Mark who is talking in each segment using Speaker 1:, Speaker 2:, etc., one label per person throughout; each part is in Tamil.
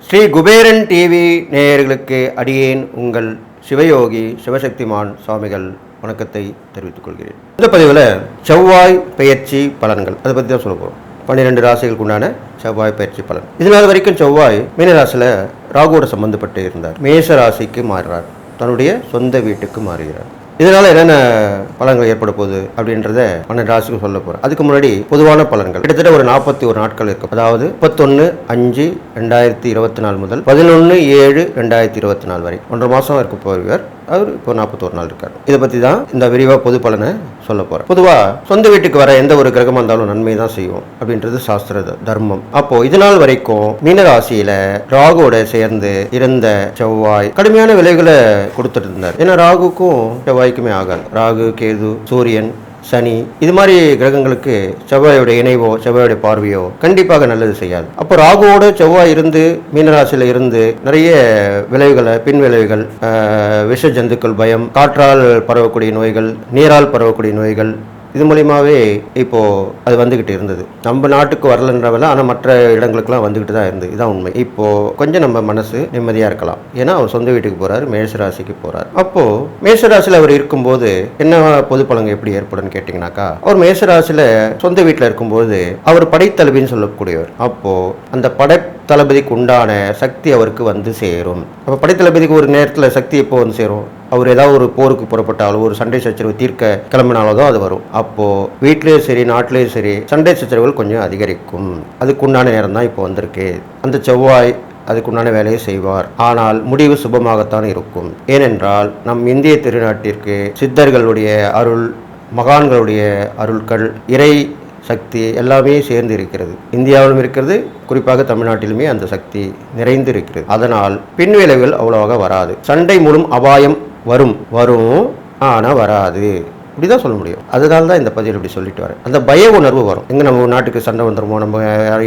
Speaker 1: ஸ்ரீ குபேரன் டிவி நேயர்களுக்கு அடியேன் உங்கள் சிவயோகி சிவசக்திமான் சுவாமிகள் வணக்கத்தை தெரிவித்துக் கொள்கிறேன். இந்த பதிவில் செவ்வாய் பெயர்ச்சி பலன்கள் அதை பற்றி தான் சொல்ல போகிறோம். 12 ராசிகளுக்கு உண்டான செவ்வாய் பயிற்சி பலன். இதனால் வரைக்கும் செவ்வாய் மீனராசியில் ராகுவோட சம்பந்தப்பட்டு இருந்தார். மேஷ ராசிக்கு மாறுறார், தன்னுடைய சொந்த வீட்டுக்கு மாறுகிறார். இதனால என்னென்ன பலன்கள் ஏற்பட போகுது அப்படின்றத 12 ராசிக்கும் சொல்ல போறேன். அதுக்கு முன்னாடி பொதுவான பலன்கள் கிட்டத்தட்ட ஒரு 41 நாட்கள் இருக்கும். அதாவது 31/5/2024 முதல் 11/7/2024 வரை 1.5 மாசம் இருக்க போகிறார். அவர் இப்போ 41 நாள் இருக்கார். இதை பத்தி தான் இந்த விரிவா பொது பலனை சொல்ல போறேன். பொதுவா சொந்த வீட்டுக்கு வர எந்த ஒரு கிரகமா இருந்தாலும் நன்மை தான் செய்யும் அப்படின்றது சாஸ்திர தர்மம். அப்போ இதனால் வரைக்கும் மீனராசியில ராகுவோட சேர்ந்து இருந்த செவ்வாய் கடுமையான விளைவுகளை கொடுத்துட்டு இருந்தார். ஏன்னா ராகுக்கும் செவ்வாய்க்குமே ஆகாது. ராகு, கேது, சூரியன், சனி இது மாதிரி கிரகங்களுக்கு செவ்வாயோட இணைவோ செவ்வாயோட பார்வையோ கண்டிப்பாக நல்லது செய்யாது. அப்போ ராகுவோட செவ்வாய் இருந்து மீனராசியில இருந்து நிறைய விளைவுகளை, பின் விளைவுகள், விஷ ஜந்துக்கள் பயம், காற்றால் பரவக்கூடிய நோய்கள், நீரால் பரவக்கூடிய நோய்கள், இது மூலியமாவே இப்போ அது வந்துகிட்டு இருந்தது. நம்ம நாட்டுக்கு வரலன்றவல, ஆனால் மற்ற இடங்களுக்குலாம் வந்துகிட்டு தான் இருந்தது. இதான் உண்மை. இப்போ கொஞ்சம் நம்ம மனசு நிம்மதியா இருக்கலாம். ஏன்னா அவர் சொந்த வீட்டுக்கு போறாரு, மேஷராசிக்கு போறாரு. அப்போ மேஷராசியில் அவர் இருக்கும்போது என்ன பொது பலன்கள் எப்படி ஏற்படும் கேட்டீங்கன்னாக்கா, அவர் மேஷராசியில சொந்த வீட்டில் இருக்கும்போது அவர் படைத்தளபதினு சொல்லக்கூடியவர். அப்போ அந்த படைத்தளபதிக்கு உண்டான சக்தி அவருக்கு வந்து சேரும். அப்போ படைத்தளபதிக்கு ஒரு நேரத்தில் சக்தி எப்போ வந்து சேரும்? அவர் ஏதாவது ஒரு போருக்கு புறப்பட்டாலோ, ஒரு சண்டை சச்சரவு தீர்க்க கிளம்பினாலோ தான் அது வரும். அப்போ வீட்லேயும் சரி நாட்டிலேயும் சரி சண்டை சச்சரவுகள் கொஞ்சம் அதிகரிக்கும். அதுக்குண்டான நேரம் தான் இப்போ வந்திருக்கு. அந்த செவ்வாய் அதுக்குண்டான வேலையை செய்வார். ஆனால் முடிவு சுபமாகத்தான் இருக்கும். ஏனென்றால் நம் இந்திய திருநாட்டிற்கு சித்தர்களுடைய அருள், மகான்களுடைய அருள்கள், இறை சக்தி எல்லாமே சேர்ந்து இருக்கிறது. இந்தியாவிலும் இருக்கிறது, குறிப்பாக தமிழ்நாட்டிலுமே அந்த சக்தி நிறைந்து இருக்கிறது. அதனால் பின் விளைவுகள் அவ்வளவாக வராது. சண்டை மூலம் அபாயம் வரும் ஆனால் வராது, இப்படிதான் சொல்ல முடியும். அதனால தான் இந்த பதிவில் இப்படி சொல்லிட்டு வரேன். அந்த பய உணர்வு வரும். எங்க நம்ம நாட்டுக்கு சண்டை வந்துருமோ, நம்ம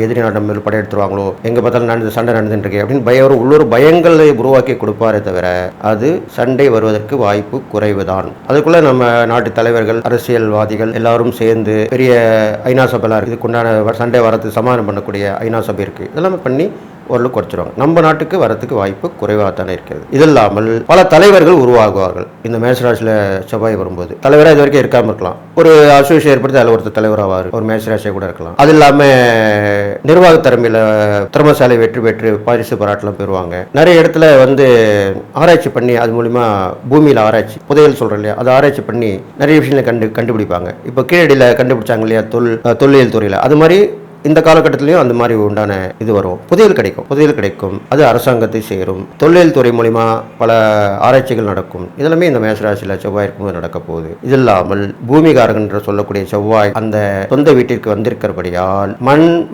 Speaker 1: எதிரி நாட்டு மேல் படையெடுத்துருவாங்களோ, எங்க பார்த்தாலும் சண்டை நடந்துட்டு அப்படின்னு பயம், உள்ளூர் பயங்களை உருவாக்கி கொடுப்பாரே தவிர அது சண்டை வருவதற்கு வாய்ப்பு குறைவுதான். அதுக்குள்ள நம்ம நாட்டு தலைவர்கள், அரசியல்வாதிகள் எல்லாரும் சேர்ந்து பெரிய ஐநா சபைலாம் இருக்கு. இதுக்குண்டான சண்டை வரது சமாதானம் பண்ணக்கூடிய ஐநா சபை இருக்கு. இதெல்லாமே பண்ணி ஓரளவு குறைச்சிருவாங்க. நம்ம நாட்டுக்கு வரத்துக்கு வாய்ப்பு குறைவாக தானே இருக்கிறது. இது இல்லாமல் பல தலைவர்கள் உருவாகுவார்கள். இந்த மேஷராசியில் செவ்வாய் வரும்போது தலைவராக இது வரைக்கும் இருக்காமல் இருக்கலாம். ஒரு அசோசியேஷன் ஏற்படுத்தி அதில் ஒருத்தர் தலைவராவார். ஒரு மேஷராசியாக கூட இருக்கலாம். அது இல்லாமல் நிர்வாக திறமையில திறமசாலை வெற்றி பெற்று பரிசு பாராட்டெல்லாம் பெறுவாங்க. நிறைய இடத்துல ஆராய்ச்சி பண்ணி அது மூலிமா பூமியில் ஆராய்ச்சி, புதையல் சொல்கிறோம் இல்லையா, அதை ஆராய்ச்சி பண்ணி நிறைய விஷயங்களை கண்டுபிடிப்பாங்க. இப்போ கீழடியில் கண்டுபிடிச்சாங்க இல்லையா, தொல்லியல் துறையில், அது மாதிரி இந்த காலகட்டத்திலையும் அந்த மாதிரி உண்டான இது வரும். புதையல் கிடைக்கும். அது அரசாங்கத்தை சேரும். தொழில் துறை மூலிமா பல ஆராய்ச்சிகள் நடக்கும். இதெல்லாமே இந்த மேஷராசியில் செவ்வாய் இருக்கும்போது நடக்க போகுது. இது இல்லாமல் பூமிகாரகன் என்று சொல்லக்கூடிய செவ்வாய் அந்த சொந்த வீட்டிற்கு வந்திருக்கிறபடியால்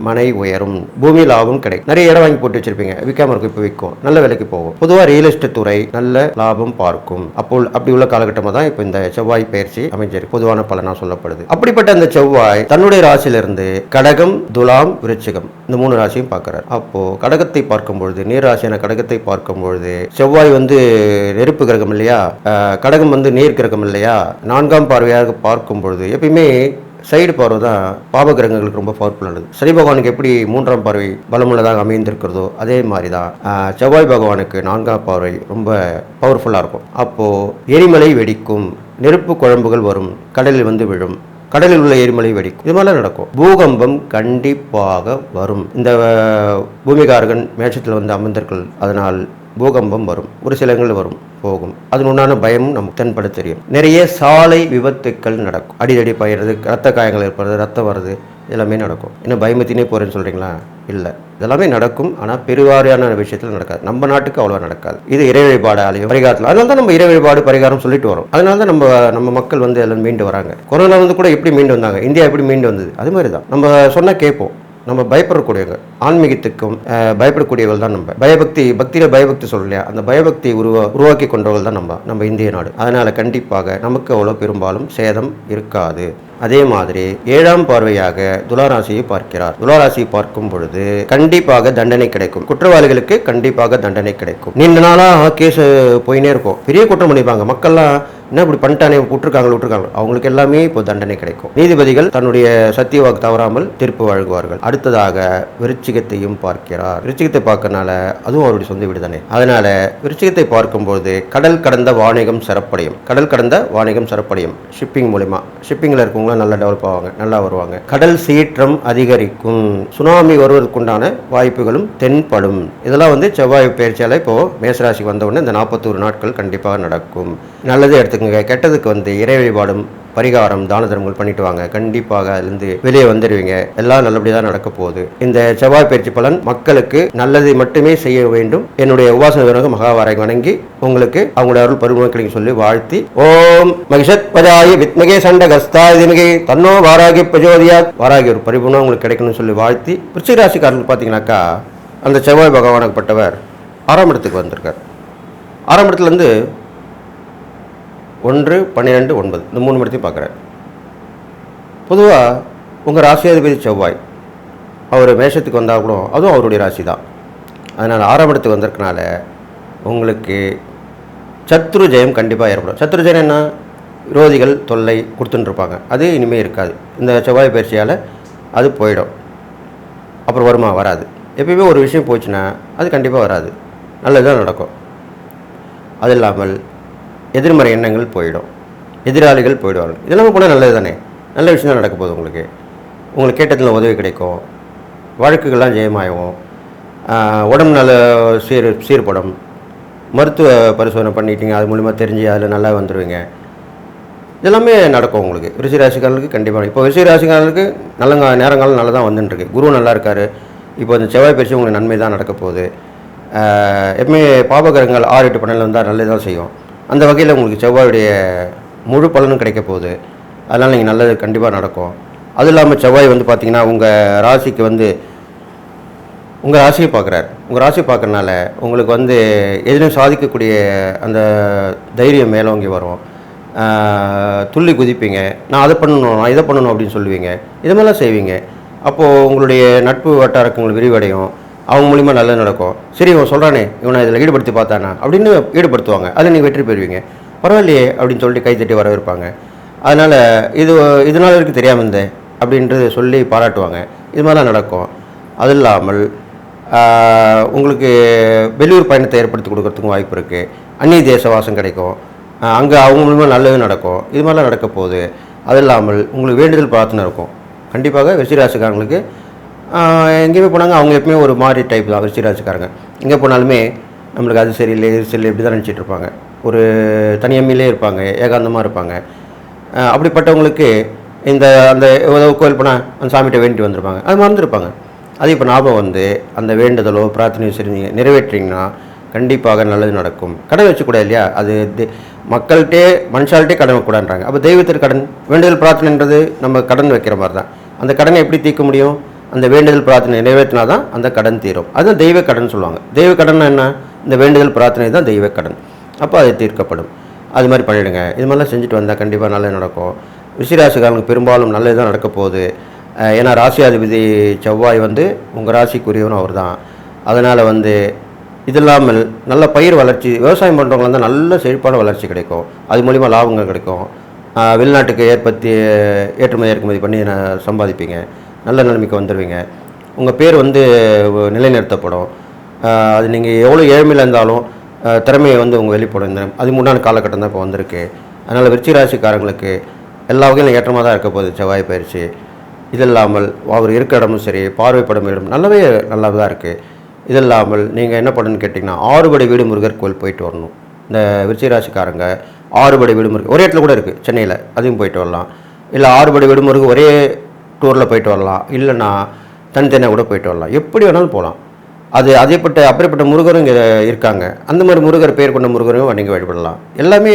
Speaker 1: மனை உயரும், பூமி லாபம் கிடைக்கும். நிறைய இடம் வாங்கி போட்டு வச்சிருப்பீங்க, விற்காம இருக்கும், இப்போ விற்கும், நல்ல விலைக்கு போகும். பொதுவாக ரியல் எஸ்டேட் துறை நல்ல லாபம் பார்க்கும். அப்படி உள்ள காலகட்டமாக தான் இப்போ இந்த செவ்வாய் பயிற்சி அமைஞ்சிருக்கு. பொதுவான பலனா சொல்லப்படுது. அப்படிப்பட்ட அந்த செவ்வாய் தன்னுடைய ராசியிலிருந்து கடகம், துலாம், விருச்சிகம் இந்த 3 ராசியும் பார்க்கிறார். அப்போ கடகத்தை பார்க்கும் பொழுது, நீர் ராசியான கடகத்தை பார்க்கும் பொழுது, செவ்வாய் நெருப்பு கிரகம் இல்லையா, கடகம் நீர் கிரகம் இல்லையா, 4ஆம் பார்வையாக பார்க்கும் பொழுது எப்பயுமே சைடு பார்வை தான் பாப கிரகங்களுக்கு ரொம்ப பவர்ஃபுல்லானது. சனி பகவானுக்கு எப்படி 3ஆம் பார்வை பலமுள்ளதாக அமைந்திருக்கிறதோ அதே மாதிரி தான் செவ்வாய் பகவானுக்கு 4ஆம் பார்வை ரொம்ப பவர்ஃபுல்லாக இருக்கும். அப்போ எரிமலை வெடிக்கும், நெருப்பு குழம்புகள் வரும், கடலில் விழும், கடலில் உள்ள எரிமலை வெடிக்கும், இது மாதிரிலாம் நடக்கும். பூகம்பம் கண்டிப்பாக வரும். இந்த பூமிகாரகன் மேஷத்தில் அமர்ந்தர்கள், அதனால் பூகம்பம் வரும். ஒரு சில இடங்கள் வரும், போகும். அதன் உண்டான பயமும் நமக்கு தென்பட தெரியும். நிறைய சாலை விபத்துக்கள் நடக்கும். அடிதடி பயிறது, ரத்த காயங்கள் ஏற்படுறது, ரத்தம் வருது, எல்லாமே நடக்கும். என்ன பயமத்தினே போறேன்னு சொல்றீங்களா? இல்லை, இதெல்லாமே நடக்கும். ஆனால் பெருவாரியான விஷயத்தில் நடக்காது. நம்ம நாட்டுக்கு அவ்வளோ நடக்காது. இது இறை வழிபாடு ஆலயம் பரிகாரத்தில். அதனால தான் நம்ம இறை வழிபாடு பரிகாரம் சொல்லிட்டு வரோம். அதனால தான் நம்ம மக்கள் எல்லாம் மீண்டு வராங்க. கொரோனா கூட எப்படி மீண்டு வந்தாங்க, இந்தியா எப்படி மீண்டு வந்தது, அது மாதிரி தான் நம்ம சொன்னால் கேட்போம். நம்ம பயப்படக்கூடியவங்க, ஆன்மீகத்துக்கும் பயப்படக்கூடியவர்கள் தான் நம்ம. பக்தியில பயபக்தி சொல்லலையா, அந்த பயபக்தி உருவாக்கி கொண்டவர்கள் தான் நம்ம இந்திய நாடு. அதனால கண்டிப்பாக நமக்கு அவ்வளோ பெரும்பாலும் சேதம் இருக்காது. அதே மாதிரி 7ஆம் பார்வையாக துளாராசியை பார்க்கிறார். துளாராசியை பார்க்கும் பொழுது கண்டிப்பாக தண்டனை கிடைக்கும். குற்றவாளிகளுக்கு கண்டிப்பாக தண்டனை கிடைக்கும். நீண்ட நாளா கேஸ் போயினே இருக்கும். பெரிய குற்றம் பண்ணிப்பாங்க மக்கள்லாம். என்ன இப்படி பண்ணிட்டானே விட்டுருக்காங்க அவங்களுக்கு எல்லாமே இப்போ தண்டனை கிடைக்கும். நீதிபதிகள் தன்னுடைய சத்திய வாக்கு தவறாமல் தீர்ப்பு வழங்குவார்கள். அடுத்ததாக விருச்சிகத்தையும் பார்க்கிறார். விருச்சிகத்தை பார்க்கறனால அதுவும் அவருடைய சொந்த வீடு தானே. அதனால விருச்சிகத்தை பார்க்கும்போது கடல் கடந்த வாணிகம் சிறப்படையும். கடல் கடந்த வாணிகம் சிறப்படையும். ஷிப்பிங் மூலிமா ஷிப்பிங்கில் இருக்கவங்களாம் நல்லா டெவலப் ஆவாங்க, நல்லா வருவாங்க. கடல் சீற்றம் அதிகரிக்கும். சுனாமி வருவதற்குண்டான வாய்ப்புகளும் தென்படும். இதெல்லாம் செவ்வாய் பயிற்சியால் இப்போ மேசராசிக்கு வந்தவுடனே இந்த 41 நாட்கள் கண்டிப்பாக நடக்கும். நல்லதே எடுத்துக்கோங்க. கெட்டதுக்கு இறை வழிபாடும் பரிகாரம் தான தர்மங்கள் பண்ணிட்டு வாங்க. கண்டிப்பாக அதுலேருந்து வெளியே வந்துடுவீங்க. எல்லாம் நல்லபடியாக தான் நடக்க போகுது. இந்த செவ்வாய் பயிற்சி பலன் மக்களுக்கு நல்லதை மட்டுமே செய்ய வேண்டும். என்னுடைய உபாசன வீரக மகாவாரை வணங்கி உங்களுக்கு அவங்களுடைய அருள் பரிமாணம் சொல்லி வாழ்த்தி, ஓம் மகிஷத் பஜாயி வித்மகே சண்டகஸ்தாய் திமகே தன்னோ வாராகி பிரஜோதியா, வாராகி ஒரு பரிபூர்ணம் உங்களுக்கு கிடைக்கணும்னு சொல்லி வாழ்த்தி, விருச்சிக ராசிக்காரர்கள் பார்த்தீங்கன்னாக்கா அந்த செவ்வாய் பகவானப்பட்டவர் 6ஆம் இடத்துக்கு வந்திருக்கார். 6ஆம் இடத்துலேருந்து 1, 12, 9 இந்த 3 இடத்தையும் பார்க்குறார். பொதுவாக உங்கள் ராசியாதிபதி செவ்வாய் அவர் மேஷத்துக்கு வந்தால் கூட அதுவும் அவருடைய ராசி தான். அதனால் 6ஆம் இடத்துக்கு வந்திருக்கனால உங்களுக்கு சத்ரு ஜெயம் கண்டிப்பாக ஏற்படும். சத்ரு ஜெயம் என்ன? விரோதிகள் தொல்லை கொடுத்துட்டுருப்பாங்க, அது இனிமேல் இருக்காது. இந்த செவ்வாய் பயிற்சியால் அது போயிடும். அப்புறம் வருமா? வராது. எப்பயுமே ஒரு விஷயம் போச்சுன்னா அது கண்டிப்பாக வராது, நல்லதுதான் நடக்கும். அது இல்லாமல் எதிர்மறை எண்ணங்கள் போயிடும், எதிராளிகள் போயிடுவாங்க. இதெல்லாம் போனால் நல்லது தானே, நல்ல விஷயம் தான் நடக்க போகுது. உங்களுக்கு கேட்டதில் உதவி கிடைக்கும், வழக்குகள்லாம் ஜெயமாகும், உடம்பு நல்ல சீர்படும், மருத்துவ பரிசோதனை பண்ணிட்டீங்க, அது மூலிமா தெரிஞ்சு அதில் நல்லா வந்துடுவீங்க. இதெல்லாமே நடக்கும் உங்களுக்கு. விருச்சிக ராசிக்காரர்களுக்கு கண்டிப்பாக. இப்போ விருச்சிக ராசிக்காரர்களுக்கு நல்ல நேரங்காலம் நல்லா தான் வந்துட்டுருக்கு. குரு நல்லா இருக்கார். இப்போ இந்த செவ்வாய் பயிற்சி உங்களுக்கு நன்மை தான் நடக்க போகுது. எப்பவுமே பாபகிரகங்கள் 6, 8, 12 வந்தால் நல்லது தான் செய்யும். அந்த வகையில் உங்களுக்கு செவ்வாயுடைய முழு பலனும் கிடைக்க போகுது. அதனால் நீங்கள் நல்லது கண்டிப்பாக நடக்கும். அது இல்லாமல் செவ்வாய் பார்த்தீங்கன்னா உங்கள் ராசிக்கு உங்கள் ராசியை பார்க்குறாரு. உங்கள் ராசியை பார்க்குறனால உங்களுக்கு எதிலும் சாதிக்கக்கூடிய அந்த தைரியம் மேலோங்கி வரும். துள்ளி குதிப்பீங்க. நான் அதை பண்ணணும், நான் இதை பண்ணணும் அப்படின்னு சொல்லுவீங்க. இது மாதிரிலாம் செய்வீங்க. அப்போது உங்களுடைய நட்பு வட்டாரங்கள் விரிவடையும். அவங்க மூலிமா நல்லது நடக்கும். சரி, இவன் சொல்கிறானே, இவனை இதில் ஈடுபடுத்தி பார்த்தானா அப்படின்னு ஈடுபடுத்துவாங்க. அதில் நீங்கள் வெற்றி பெறுவீங்க. பரவாயில்லையே அப்படின்னு சொல்லிட்டு கைத்தட்டி வரவேற்பாங்க. அதனால் இதனால இருக்குது தெரியாமல் இருந்தேன் அப்படின்றது சொல்லி பாராட்டுவாங்க. இது மாதிரிலாம் நடக்கும். அது இல்லாமல் உங்களுக்கு வெளியூர் பயணத்தை ஏற்படுத்தி கொடுக்கறதுக்கும் வாய்ப்பு இருக்குது. அந்நிய தேச வாசம் கிடைக்கும். அங்கே அவங்க மூலிமா நல்லது நடக்கும். இது மாதிரிலாம் நடக்க போகுது. அது இல்லாமல் உங்களுக்கு வேண்டுதல் பிரார்த்தனை இருக்கும். கண்டிப்பாக விருச்சிக ராசிக்காரங்களுக்கு எங்கேயுமே போனாங்க அவங்க எப்பவுமே ஒரு மாதிரி டைப் தான் விருச்சிக ராசிக்காரங்க. எங்கே போனாலுமே நம்மளுக்கு அது சரியில்லை இது சரியில்லை இப்படி தான் நினச்சிட்டு இருப்பாங்க. ஒரு தனியம்மையிலே இருப்பாங்க, ஏகாந்தமாக இருப்பாங்க. அப்படிப்பட்டவங்களுக்கு அந்த கோயில் போனால் அந்த சாமிகிட்ட வேண்டிட்டு வந்திருப்பாங்க, அது மறந்துருப்பாங்க. அது இப்போ ஞாபகம் அந்த வேண்டுதலோ பிரார்த்தனையோ சரி நீங்கள் நிறைவேற்றிங்கன்னா கண்டிப்பாக நல்லது நடக்கும். கடன் வச்சுக்கூடாது இல்லையா? அது மக்கள்கிட்டே மனுஷால்கிட்டே கடன் வைக்கூடாதுன்றாங்க. அப்போ தெய்வத்திற்கு கடன் வேண்டுதல் பிரார்த்தனைன்றது நம்ம கடன் வைக்கிற மாதிரி தான். அந்த கடனை எப்படி தீர்க்க முடியும்? அந்த வேண்டுதல் பிரார்த்தனை நிறைவேற்றினா தான் அந்த கடன் தீரும். அதுதான் தெய்வ கடன் சொல்லுவாங்க. தெய்வ கடன் என்ன? இந்த வேண்டுதல் பிரார்த்தனை தான் தெய்வ கடன். அப்போ அது தீர்க்கப்படும். அது மாதிரி பண்ணிவிடுங்க. இது மாதிரிலாம் செஞ்சுட்டு வந்தால் கண்டிப்பாக நல்லது நடக்கும். விருச்சிக ராசிக்காரங்களுக்கு பெரும்பாலும் நல்லது தான் நடக்க போகுது. ஏன்னா ராசியாதிபதி செவ்வாய் உங்கள் ராசிக்குரியவனும் அவர் தான். அதனால் இது இல்லாமல் நல்ல பயிர் வளர்ச்சி, விவசாயம் பண்ணுறவங்க நல்ல செழிப்பான வளர்ச்சி கிடைக்கும். அது மூலிமா லாபங்கள் கிடைக்கும். வெளிநாட்டுக்கு ஏற்றுமதி இறக்குமதி பண்ணி சம்பாதிப்பீங்க. நல்ல நிலைமைக்கு வந்துடுவீங்க. உங்கள் பேர் நிலைநிறுத்தப்படும். அது நீங்கள் எவ்வளோ ஏழ்மையில் இருந்தாலும் திறமையை உங்கள் வெளிப்படும். அது முன்னாடி காலகட்டம் தான் இப்போ வந்திருக்கு. அதனால் விருச்சிக ராசிக்காரங்களுக்கு எல்லா வகையிலும் ஏற்றமாக தான் இருக்க போகுது செவ்வாய் பயிற்சி. இது இல்லாமல் அவர் இருக்க இடமும் சரி, பார்வைப்படும் இடம் நல்லா தான் இருக்குது. இது இல்லாமல் நீங்கள் என்ன பண்ணணும்னு கேட்டிங்கன்னா 6 படை வீடு முருகர் கோயில் போயிட்டு வரணும். இந்த விருச்சிக ராசிக்காரங்க 6 படை வீடு முருகர் ஒரே இடத்துல கூட இருக்குது சென்னையில், அதையும் போயிட்டு வரலாம். இல்லை 6 படை வீடு முருகர் ஒரே டூரில் போயிட்டு வரலாம். இல்லைன்னா தனித்தனியாக கூட போயிட்டு வரலாம். எப்படி வேணாலும் போகலாம். அப்படிப்பட்ட முருகரும் இங்கே இருக்காங்க. அந்த மாதிரி முருகர் பேர் கொண்ட முருகரையும் நீங்கள் வழிபடலாம். எல்லாமே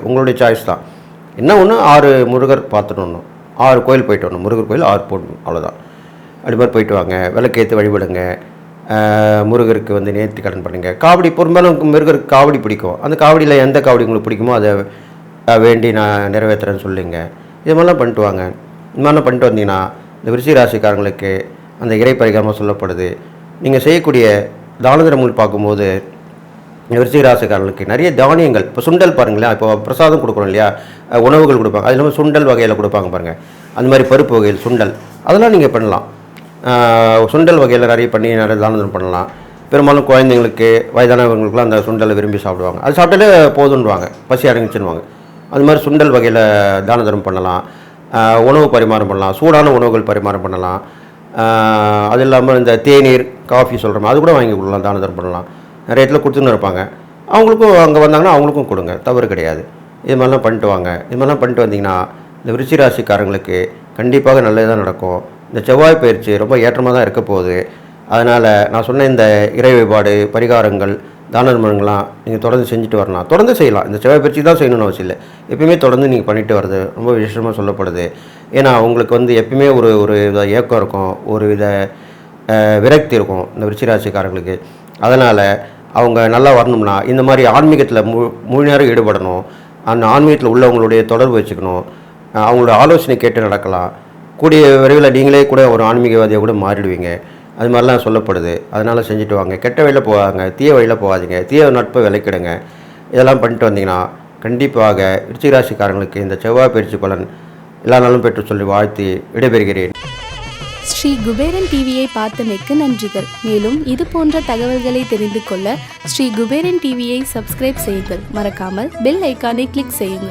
Speaker 1: உங்களுடைய சாய்ஸ் தான். என்ன ஒன்று 6 முருகர் பார்த்துட்டு 6 கோயில் போயிட்டு வரணும். முருகர் கோயில் 6 போடணும், அவ்வளோதான். அப்படி மாதிரி போயிட்டு வாங்க. விளக்கேற்று வழிபடுங்க. முருகருக்கு நேர்த்தி கடன் பண்ணுங்க. காவடி பெரும்பாலும் முருகருக்கு காவடி பிடிக்கும். அந்த காவடியில் எந்த காவடி உங்களுக்கு பிடிக்குமோ அதை வேண்டி நான் நிறைவேற்றுறேன்னு சொல்லுங்க. இது மாதிரிலாம் பண்ணிட்டு வாங்க. இது மாதிரிலாம் பண்ணிட்டு வந்தீங்கன்னா இந்த விருச்சிக ராசிக்காரங்களுக்கு அந்த இறை பரிகாரமாக சொல்லப்படுது. நீங்கள் செய்யக்கூடிய தான தர்மங்கள் பார்க்கும்போது விருச்சிக ராசிக்காரர்களுக்கு நிறைய தானியங்கள், இப்போ சுண்டல் பாருங்களேன், இப்போ பிரசாதம் கொடுக்குறோம் இல்லையா, உணவுகள் கொடுப்பாங்க, அது இல்லாமல் சுண்டல் வகையில் கொடுப்பாங்க பாருங்கள், அந்த மாதிரி பருப்பு வகையில் சுண்டல், அதெல்லாம் நீங்கள் பண்ணலாம். சுண்டல் வகையில் நிறைய பண்ணி நிறைய தானம் பண்ணலாம். பெரும்பாலும் குழந்தைங்களுக்கு, வயதானவங்களுக்குலாம் அந்த சுண்டலை விரும்பி சாப்பிடுவாங்க. அது சாப்பிட்டாலே போதுன்னுவாங்க, பசி அடங்கிச்சுன்னுவாங்க. அது மாதிரி சுண்டல் வகையில் தான தர்மம் பண்ணலாம். உணவு பரிமாறம் பண்ணலாம், சூடான உணவுகள் பரிமாறம் பண்ணலாம். அது இல்லாமல் இந்த தேநீர், காஃபி சொல்கிறோம், அது கூட வாங்கி கொடுக்கலாம், தான தர்மம் பண்ணலாம். நிறைய இடத்துல கொடுத்துன்னு இருப்பாங்க, அவங்களுக்கும் அங்கே வந்தாங்கன்னா அவங்களுக்கும் கொடுங்க, தவறு கிடையாது. இது மாதிரிலாம் பண்ணிட்டு வாங்க. இது மாதிரிலாம் பண்ணிட்டு வந்தீங்கன்னா இந்த விருச்சிக ராசிக்காரங்களுக்கு கண்டிப்பாக நல்லதாக நடக்கும். இந்த செவ்வாய் பயிற்சி ரொம்ப ஏற்றமாக தான் இருக்க போகுது. அதனால் நான் சொன்ன இந்த இறை வழிபாடு, பரிகாரங்கள், தான தர்மங்கள்லாம் நீங்கள் தொடர்ந்து செஞ்சுட்டு வரலாம். தொடர்ந்து செய்யலாம். இந்த செவ்வாய் பயிற்சி தான் செய்யணும்னு அவசியம் இல்லை. எப்பயுமே தொடர்ந்து நீங்கள் பண்ணிட்டு வர்றது ரொம்ப விசேஷமாக சொல்லப்படுது. ஏன்னா உங்களுக்கு வந்து எப்பயுமே ஒரு வித ஏக்கம் இருக்கும், ஒரு வித விரக்தி இருக்கும் இந்த விருச்சிக ராசிக்காரங்களுக்கு. அதனால் அவங்க நல்லா வரணும்னா இந்த மாதிரி ஆன்மீகத்தில் முழு நேரம் ஈடுபடணும். அந்த ஆன்மீகத்தில் உள்ளவங்களுடைய தொடர்பு வச்சுக்கணும். அவங்களோட ஆலோசனை கேட்டு நடக்கலாம். கூடிய விரைவில் நீங்களே கூட ஒரு ஆன்மீகவாதியாக கூட மாறிடுவீங்க. அது மாதிரிலாம் சொல்லப்படுது. அதனால் செஞ்சுட்டு வாங்க. கெட்ட வழியில் போகாங்க, தீய வழியில் போகாதீங்க, தீய நட்பை விலைக்கிடுங்க. இதெல்லாம் பண்ணிட்டு வந்தீங்கன்னா கண்டிப்பாக விருச்சிக ராசிக்காரங்களுக்கு இந்த செவ்வாய் பயிற்சி பலன் எல்லா நாளும் பெற்று சொல்லி வாழ்த்தி விடைபெறுகிறேன்.
Speaker 2: ஸ்ரீ குபேரன் டிவியை பார்த்தமைக்கு நன்றிகள். மேலும் இது போன்ற தகவல்களை தெரிந்து கொள்ள ஸ்ரீ குபேரன் டிவியை சப்ஸ்கிரைப் செய்யுங்கள். மறக்காமல் பெல் ஐக்கானை கிளிக் செய்யுங்கள்.